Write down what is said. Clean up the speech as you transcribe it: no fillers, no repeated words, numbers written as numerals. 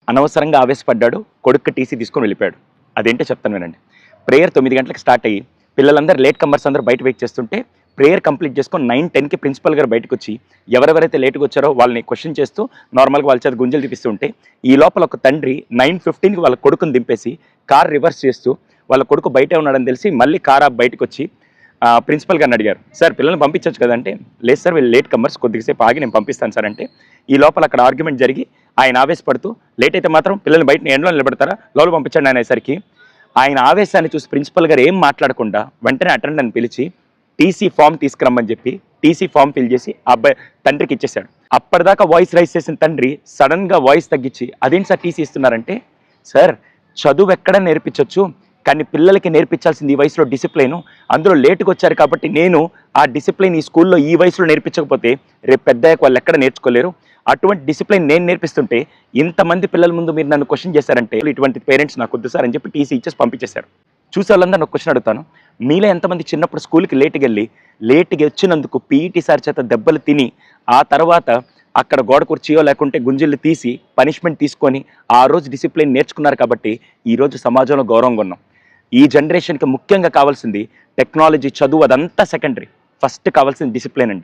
అనవసరంగా ఆవేశపడ్డాడు, కొడుక్కి టీసీ తీసుకొని వెళ్ళిపోయాడు. అదేంటో చెప్తాను వినండి. ప్రేయర్ 9 గంటలకు స్టార్ట్ అయ్యి పిల్లలందరూ లేట్ కమర్స్ అందరూ బయట వెయిట్ చేస్తుంటే ప్రేయర్ కంప్లీట్ చేసుకొని 9:10కి ప్రిన్సిపల్ గారు బయటకు వచ్చి ఎవరెవరైతే లేట్గా వచ్చారో వాళ్ళని క్వశ్చన్ చేస్తూ నార్మల్గా వాళ్ళ చేత గుంజలు తీపిస్తుంటే ఈ లోపల ఒక తండ్రి 9:15కి వాళ్ళ కొడుకుని దింపేసి కార్ రివర్స్ చేస్తూ వాళ్ళ కొడుకు బయటే ఉన్నాడని తెలిసి మళ్ళీ కార్ ఆప్ బయటకు వచ్చి ప్రిన్సిపల్ గారిని అడిగారు, సార్ పిల్లల్ని పంపించవచ్చు కదంటే, లేదు సార్ వీళ్ళు లేట్ కమర్స్, కొద్దిసేపు ఆగి నేను పంపిస్తాను సార్ అంటే ఈ లోపల అక్కడ ఆర్గ్యుమెంట్ జరిగి ఆయన ఆవేశపడుతూ లేట్ అయితే మాత్రం పిల్లల్ని బయట ఎండలో నిలబెడతారా, లోపల పంపించండి అనేసరికి ఆయన ఆవేశాన్ని చూసి ప్రిన్సిపల్ గారు ఏం మాట్లాడకుండా వెంటనే అటెండెంట్ని పిలిచి టీసీ ఫామ్ తీసుకురమ్మని చెప్పి టీసీ ఫామ్ ఫిల్ చేసి అబ్బాయి తండ్రికి ఇచ్చేశాడు. అప్పటిదాకా వాయిస్ రైజ్ చేసిన తండ్రి సడన్గా వాయిస్ తగ్గించి అదేంటి సార్ టీసీ ఇస్తున్నారంటే, సార్ చదువు ఎక్కడ నేర్పించవచ్చు కానీ పిల్లలకి నేర్పించాల్సింది ఈ వయసులో డిసిప్లైన్, అందులో లేటుగా వచ్చారు కాబట్టి నేను ఆ డిసిప్లైన్ ఈ స్కూల్లో ఈ వయసులో నేర్పించకపోతే రేపు పెద్దయ్యాక వాళ్ళు ఎక్కడ నేర్చుకోలేరు, అటువంటి డిసిప్లైన్ నేను నేర్పిస్తుంటే ఇంతమంది పిల్లల ముందు మీరు నన్ను క్వశ్చన్ చేశారంటే ఇటువంటి పేరెంట్స్ నాకు వద్దు సార్ అని చెప్పి టీసీ ఇచ్చేసి పంపించేశారు. చూసే వాళ్ళందరూ ఒక క్వశ్చన్ అడుగుతాను, మీలో ఎంతమంది చిన్నప్పుడు స్కూల్కి లేట్గా వచ్చినందుకు పీఈటీ సార్ చేత దెబ్బలు తిని ఆ తర్వాత అక్కడ గోడ కుర్చీయో లేకుంటే గుంజిళ్ళు తీసి పనిష్మెంట్ తీసుకొని ఆ రోజు డిసిప్లిన్ నేర్చుకున్నారు కాబట్టి ఈరోజు సమాజంలో గౌరవంగా ఉన్నాం. ఈ జనరేషన్కి ముఖ్యంగా కావాల్సింది టెక్నాలజీ, చదువు అదంతా సెకండరీ, ఫస్ట్ కావాల్సింది డిసిప్లిన్ అండి.